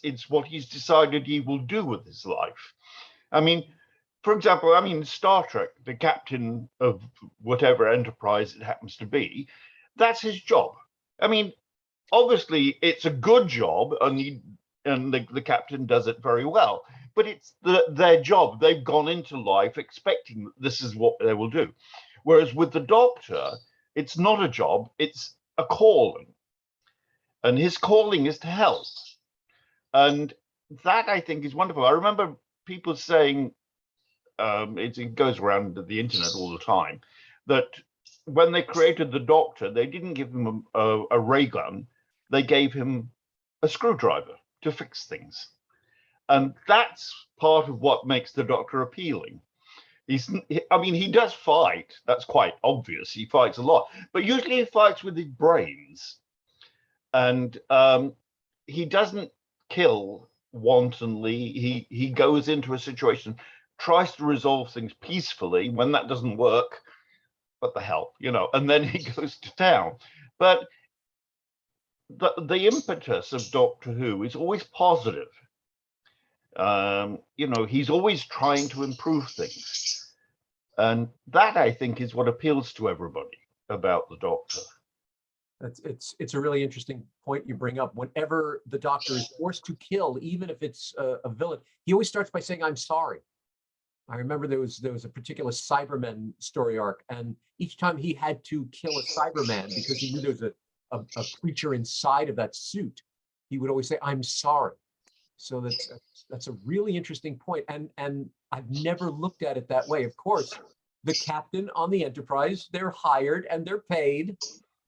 It's what he's decided he will do with his life. I mean, for example, I mean, Star Trek, the captain of whatever enterprise it happens to be, that's his job. I mean, obviously it's a good job, and the captain does it very well, but it's their job. They've gone into life expecting this is what they will do. Whereas with the Doctor, it's not a job, it's a calling. And his calling is to help. And that, I think, is wonderful. I remember people saying, it goes around the internet all the time, that when they created the Doctor, they didn't give him a ray gun, they gave him a screwdriver to fix things. And that's part of what makes the Doctor appealing. I mean, he does fight. That's quite obvious. He fights a lot, but usually he fights with his brains. And he doesn't kill wantonly. He goes into a situation, tries to resolve things peacefully. When that doesn't work, what the hell, you know, and then he goes to town. But the impetus of Doctor Who is always positive. You know, he's always trying to improve things. And that, I think, is what appeals to everybody about the Doctor. It's a really interesting point you bring up. Whenever the Doctor is forced to kill, even if it's a villain, he always starts by saying, "I'm sorry." I remember there was a particular Cybermen story arc, and each time he had to kill a Cyberman because he knew there was a creature inside of that suit, he would always say, "I'm sorry." So that's a really interesting point, and I've never looked at it that way. Of course, the captain on the Enterprise, they're hired and they're paid.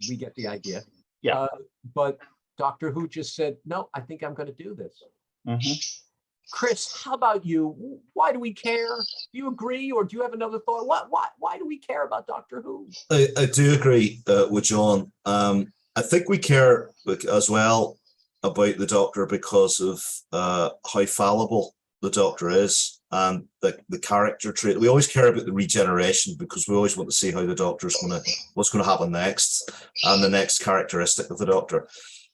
We get the idea. Yeah. But Doctor Who just said, "No, I think I'm going to do this." Mm-hmm. Chris, how about you? Why do we care? Do you agree, or do you have another thought? Why do we care about Doctor Who? I do agree with John. I think we care as well about the Doctor because of how fallible the Doctor is, and the character trait. We always care about the regeneration because we always want to see how the Doctor's what's going to happen next, and the next characteristic of the Doctor.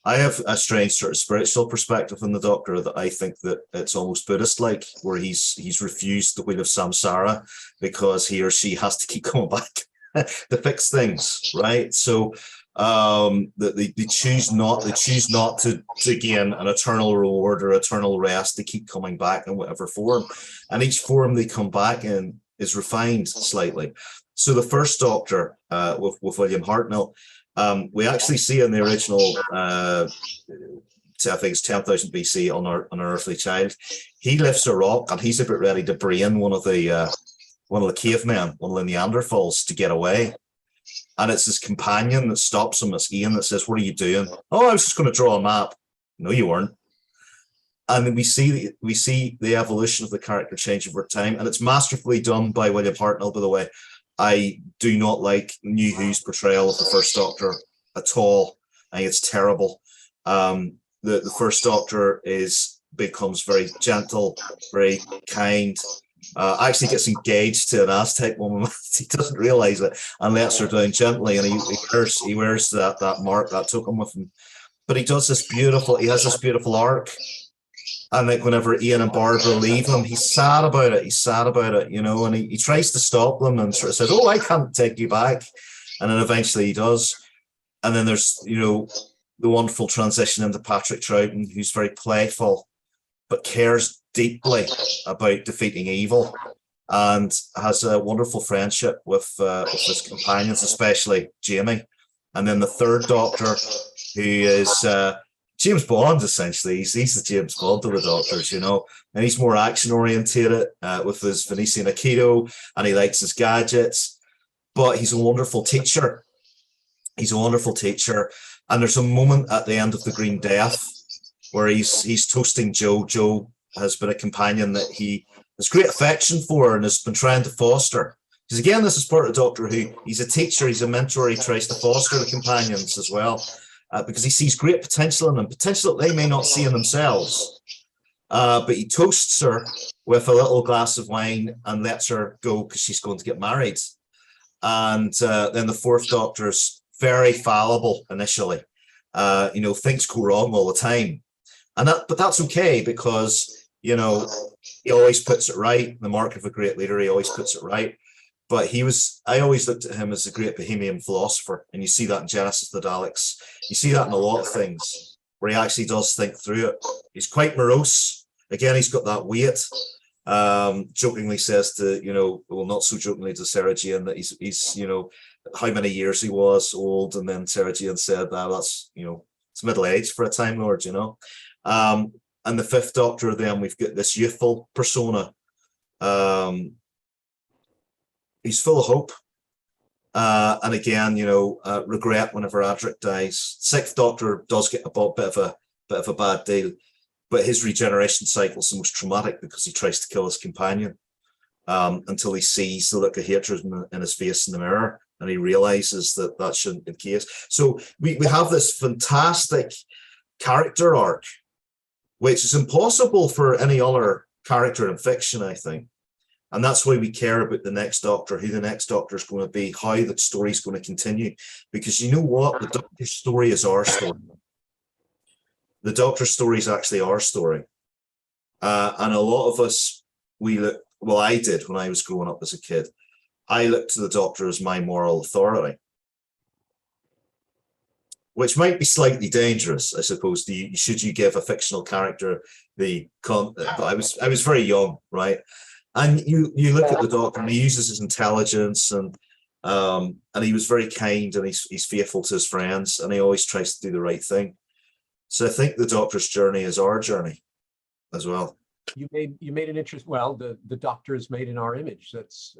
I have a strange sort of spiritual perspective in the Doctor that I think that it's almost Buddhist-like, where he's refused the wheel of samsara because he or she has to keep coming back to fix things, right? So they choose not to gain an eternal reward or eternal rest. They keep coming back in whatever form, and each form they come back in is refined slightly. So the first Doctor with William Hartnell, we actually see in the original, I think it's 10,000 BC on our earthly child, he lifts a rock and he's about ready to brain one of the cavemen, one of the Neanderthals, to get away. And it's his companion that stops him. It's Ian that says, "What are you doing?" "Oh, I was just going to draw a map." "No, you weren't." And then we see the evolution of the character change over time, and it's masterfully done by William Hartnell, by the way. I do not like New Who's portrayal of the first Doctor at all. I think it's terrible. The first Doctor becomes very gentle, very kind. Actually gets engaged to an Aztec woman. He doesn't realize it and lets her down gently, and he wears that mark, that token with him. But he has this beautiful arc. And like whenever Ian and Barbara leave him, he's sad about it. You know, and he tries to stop them and sort of says, "Oh, I can't take you back." And then eventually he does. And then there's, you know, the wonderful transition into Patrick Troughton, who's very playful, but cares deeply about defeating evil, and has a wonderful friendship with his companions, especially Jamie. And then the third Doctor, who is James Bond, essentially. He's the James Bond of the Doctors, you know, and he's more action orientated with his Venetian Aikido, and he likes his gadgets, but he's a wonderful teacher. And there's a moment at the end of The Green Death where he's toasting Jo. Jo has been a companion that he has great affection for and has been trying to foster. Because again, this is part of Doctor Who. He's a teacher, he's a mentor, he tries to foster the companions as well. Because he sees great potential in them, potential that they may not see in themselves. But he toasts her with a little glass of wine and lets her go because she's going to get married. And then the fourth Doctor's very fallible initially. You know, things go wrong all the time. but that's okay because, you know, he always puts it right. The mark of a great leader, he always puts it right. But I always looked at him as a great Bohemian philosopher. And you see that in Genesis of the Daleks. You see that in a lot of things where he actually does think through it. He's quite morose. Again, he's got that weight. Jokingly says to, you know, well, not so jokingly to Sarah Jane that he's, you know, how many years he was old. And then Sarah Jane said, that's, you know, it's middle age for a Time Lord, you know. And the Fifth Doctor, then we've got this youthful persona. He's full of hope. And again, you know, regret whenever Adric dies. Sixth Doctor does get a bit of a bad deal, but his regeneration cycle is the most traumatic because he tries to kill his companion until he sees the look of hatred in his face in the mirror, and he realizes that that shouldn't be the case. So we have this fantastic character arc, which is impossible for any other character in fiction, I think. And that's why we care about the next Doctor, who the next Doctor is going to be, how the story is going to continue. Because you know what? The Doctor's story is our story. The Doctor's story is actually our story. And a lot of us, I did when I was growing up as a kid. I looked to the Doctor as my moral authority, which might be slightly dangerous, I suppose. Should you give a fictional character I was very young, right? And you look at the Doctor, and he uses his intelligence, and he was very kind, and he's faithful to his friends, and he always tries to do the right thing. So I think the Doctor's journey is our journey as well. You made an interest. Well, the Doctor is made in our image. That's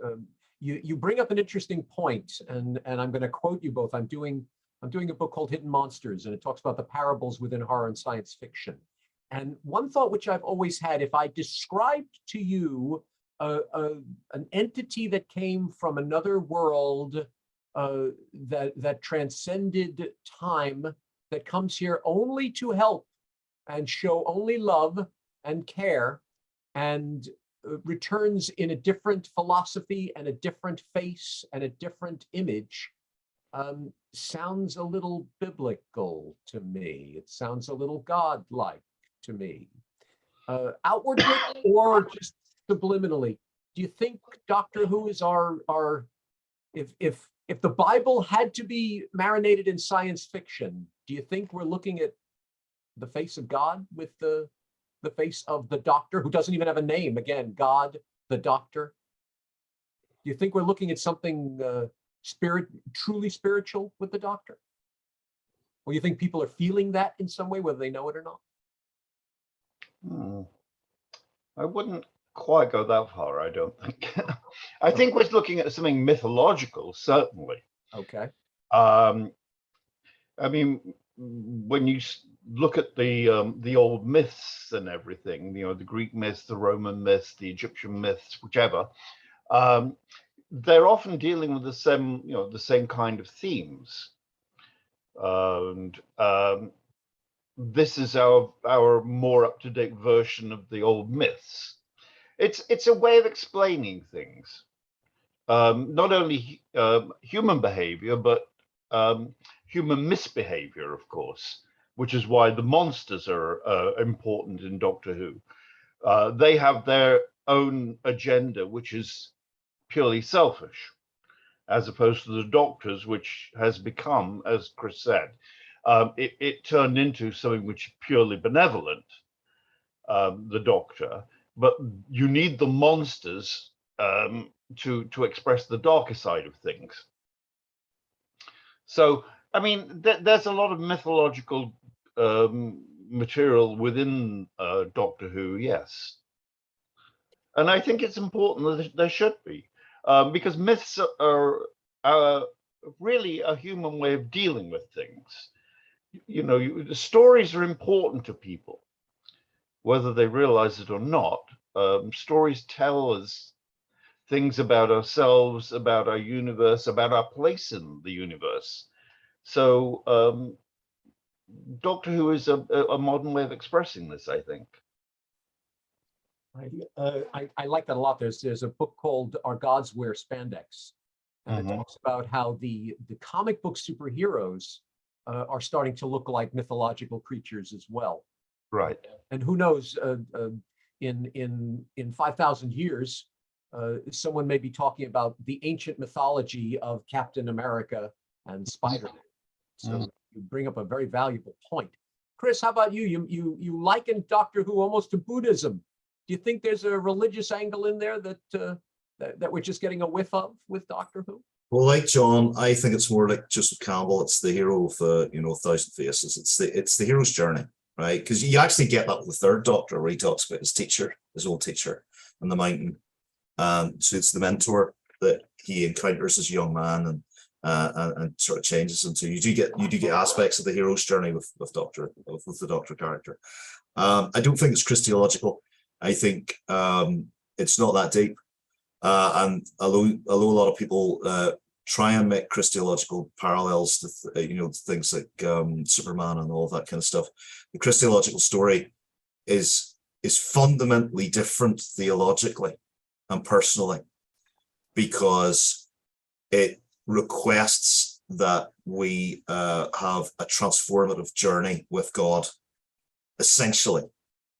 you bring up an interesting point, and I'm going to quote you both. I'm doing a book called Hidden Monsters, and it talks about the parables within horror and science fiction. And one thought which I've always had, if I described to you an entity that came from another world that transcended time, that comes here only to help and show only love and care, and returns in a different philosophy and a different face and a different image, sounds a little biblical to me. It sounds a little godlike to me, outwardly or just subliminally. Do you think Doctor Who is our if the Bible had to be marinated in science fiction, do you think we're looking at the face of God with the face of the Doctor, who doesn't even have a name? Again, God, the Doctor. Do you think we're looking at something truly spiritual with the Doctor? Or do you think people are feeling that in some way, whether they know it or not? I wouldn't quite go that far, I don't think. I think we're looking at something mythological, certainly. Okay. I mean, when you look at the old myths and everything, you know, the Greek myths, the Roman myths, the Egyptian myths, whichever, they're often dealing with the same kind of themes. And this is our more up-to-date version of the old myths. It's a way of explaining things, not only human behavior, but human misbehavior, of course, which is why the monsters are important in Doctor Who. They have their own agenda, which is purely selfish, as opposed to the Doctor's, which has become, as Chris said, it turned into something which is purely benevolent, the Doctor. But you need the monsters to express the darker side of things. So, I mean, there's a lot of mythological material within Doctor Who, yes. And I think it's important that there should be, because myths are really a human way of dealing with things. You know, the stories are important to people, whether they realize it or not. Stories tell us things about ourselves, about our universe, about our place in the universe. So Doctor Who is a modern way of expressing this, I think. I like that a lot. There's a book called Our Gods Wear Spandex, and it talks about how the comic book superheroes are starting to look like mythological creatures as well. Right. And who knows, in 5,000 years, someone may be talking about the ancient mythology of Captain America and Spider-Man. So you bring up a very valuable point. Chris, how about you? You liken Doctor Who almost to Buddhism. Do you think there's a religious angle in there that we're just getting a whiff of with Doctor Who? Well, like John, I think it's more like Joseph Campbell. It's the hero of A Thousand Faces. It's the hero's journey, right? Because you actually get that with the third Doctor, where he talks about his teacher, his old teacher, on the mountain. So it's the mentor that he encounters as a young man and sort of changes into. You do get aspects of the hero's journey with the Doctor character. I don't think it's Christological. I think it's not that deep. And although a lot of people try and make Christological parallels to things like Superman and all that kind of stuff, the Christological story is fundamentally different theologically and personally, because it requests that we have a transformative journey with God, essentially.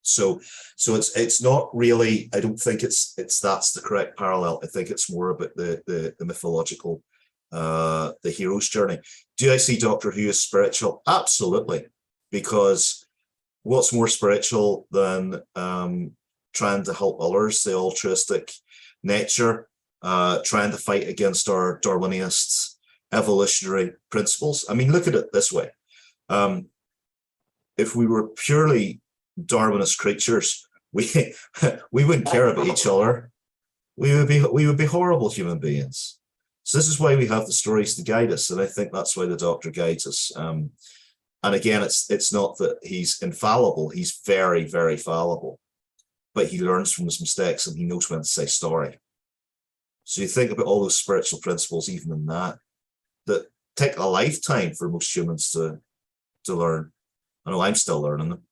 So it's not really, I don't think it's that's the correct parallel. I think it's more about the mythological, the hero's journey. Do I see Doctor Who as spiritual? Absolutely, because what's more spiritual than trying to help others, the altruistic nature, trying to fight against our Darwinist evolutionary principles? I mean, look at it this way. If we were purely Darwinist creatures, we wouldn't care about each other. We would be horrible human beings. So this is why we have the stories to guide us, and I think that's why the Doctor guides us. And again, it's not that he's infallible. He's very, very fallible, but he learns from his mistakes and he knows when to say sorry. So you think about all those spiritual principles, even in that take a lifetime for most humans to learn. I know I'm still learning them.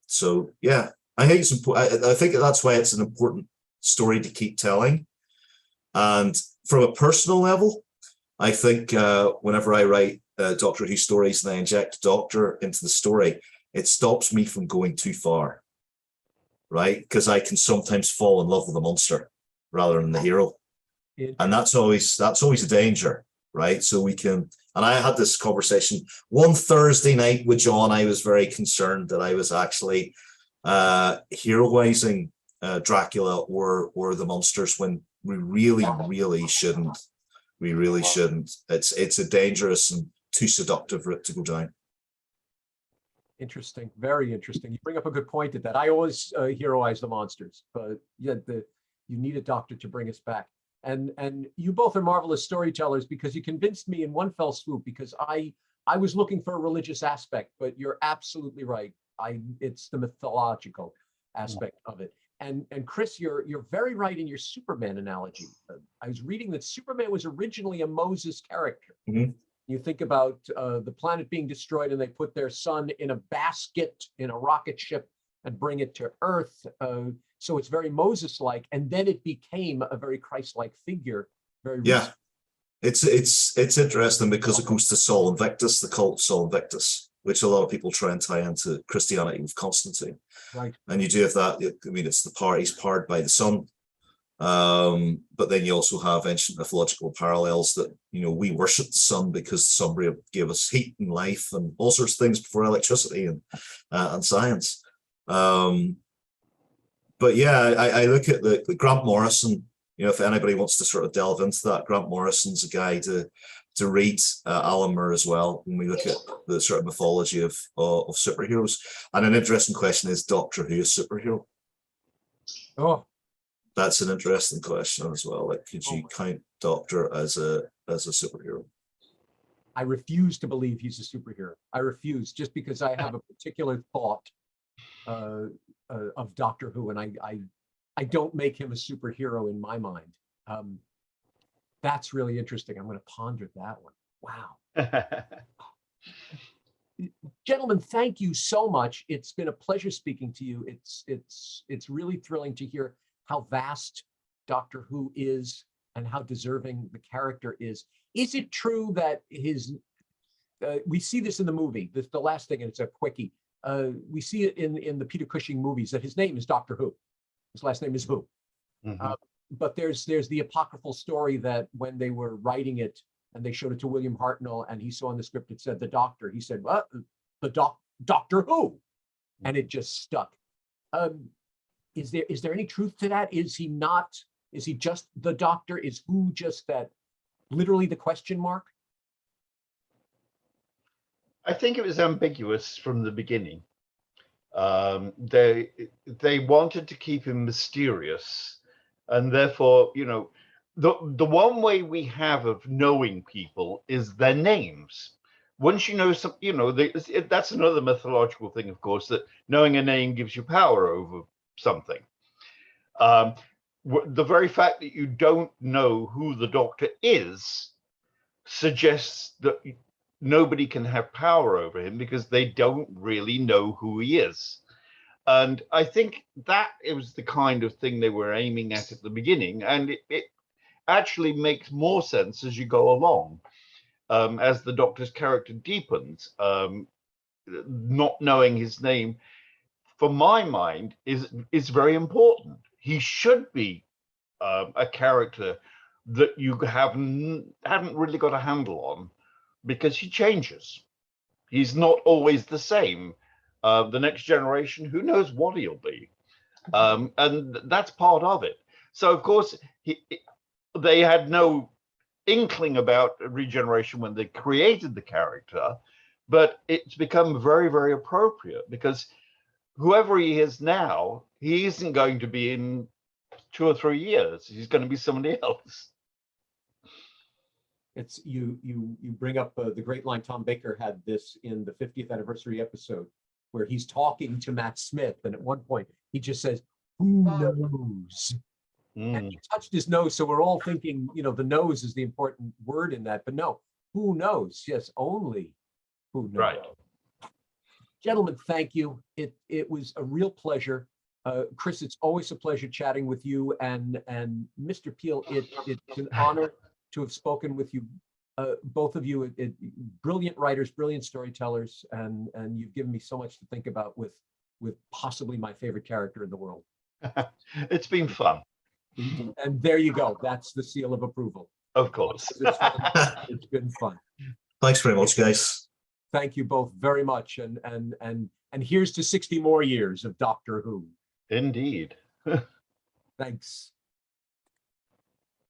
So yeah, I think it's important. I think that's why it's an important story to keep telling. And from a personal level, I think whenever I write Doctor Who stories and I inject Doctor into the story, it stops me from going too far, right? Because I can sometimes fall in love with the monster rather than the hero, and that's always a danger, right? So we can. And I had this conversation one Thursday night with John. I was very concerned that I was actually heroizing Dracula or the monsters when we really shouldn't. We really shouldn't. It's a dangerous and too seductive route to go down. Interesting, very interesting. You bring up a good point at that. I always heroize the monsters, but yeah, you need a Doctor to bring us back. And you both are marvelous storytellers, because you convinced me in one fell swoop, because I was looking for a religious aspect, but you're absolutely right. It's the mythological aspect of it. And Chris, you're very right in your Superman analogy. I was reading that Superman was originally a Moses character. Mm-hmm. You think about the planet being destroyed and they put their son in a basket in a rocket ship and bring it to Earth. So it's very Moses-like, and then it became a very Christ-like figure. Very yeah, it's interesting because it goes to Sol Invictus, the cult of Sol Invictus, which a lot of people try and tie into Christianity with Constantine. Right. And you do have that. I mean, it's he's powered by the sun, but then you also have ancient mythological parallels that we worship the sun because the sun gave us heat and life and all sorts of things before electricity and science. But yeah, I look at the Grant Morrison. If anybody wants to sort of delve into that, Grant Morrison's a guy to read. Alan Moore as well. When we look at the sort of mythology of superheroes, and an interesting question is Doctor Who a superhero? Oh, that's an interesting question as well. Like, could you count Doctor as a superhero? I refuse to believe he's a superhero. I refuse, just because I have a particular thought of Doctor Who, and I don't make him a superhero in my mind. That's really interesting. I'm going to ponder that one. Wow. Gentlemen, thank you so much. It's been a pleasure speaking to you. It's really thrilling to hear how vast Doctor Who is and how deserving the character is. Is it true that we see this in the movie, the last thing, and it's a quickie, we see it in the Peter Cushing movies that his name is Doctor Who. His last name is Who. Mhm. But there's the apocryphal story that when they were writing it and they showed it to William Hartnell and he saw in the script it said the Doctor. He said, "What? Doctor Who?" And it just stuck. Is there any truth to that? Is he not? Is he just the Doctor? Is Who just that? Literally the question mark? I think it was ambiguous from the beginning. They wanted to keep him mysterious, and therefore, you know, the one way we have of knowing people is their names. Once you know some, you know, that's another mythological thing, of course, that knowing a name gives you power over something. The very fact that you don't know who the Doctor is suggests that nobody can have power over him because they don't really know who he is. And I think that it was the kind of thing they were aiming at the beginning. And it actually makes more sense as you go along, as the Doctor's character deepens. Not knowing his name, for my mind, is very important. He should be a character that you haven't really got a handle on, because he changes. He's not always the same. The next generation, who knows what he'll be, and that's part of it. So of course they had no inkling about regeneration when they created the character, but it's become very, very appropriate because whoever he is now, he isn't going to be in 2 or 3 years. He's going to be somebody else. It's you bring up the great line. Tom Baker had this in the 50th anniversary episode where he's talking to Matt Smith, and at one point he just says, "Who knows?" And he touched his nose, so we're all thinking, you know, the nose is the important word in that, but no, who knows? Yes, only who knows. Right. Gentlemen, thank you. It was a real pleasure. Chris, it's always a pleasure chatting with you, and Mr. Peel, it's an honor to have spoken with you, both of you. Brilliant writers, brilliant storytellers, and you've given me so much to think about with possibly my favorite character in the world. It's been fun. And there you go. That's the seal of approval. Of course. It's been fun. Thanks very much, guys. Thank you both very much. And here's to 60 more years of Doctor Who. Indeed. Thanks.